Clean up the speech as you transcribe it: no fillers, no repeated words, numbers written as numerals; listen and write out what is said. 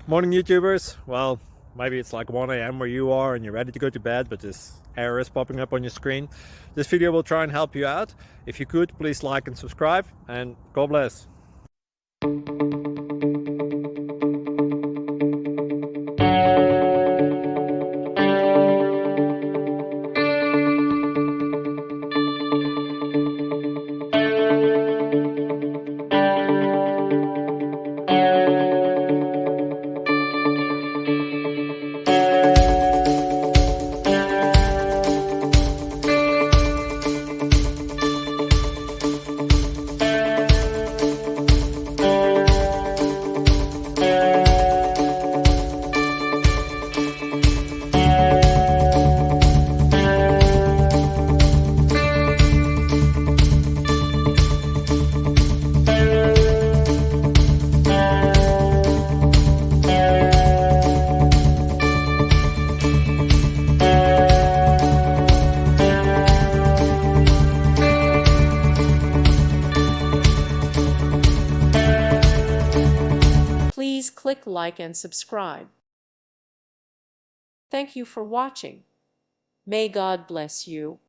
Morning YouTubers. Well, maybe it's like 1 a.m. where you are and you're ready to go to bed, but this error is popping up on your screen. This video will try and help you out. If you could, please like and subscribe, and God bless. Please click like and subscribe. Thank you for watching. May God bless you.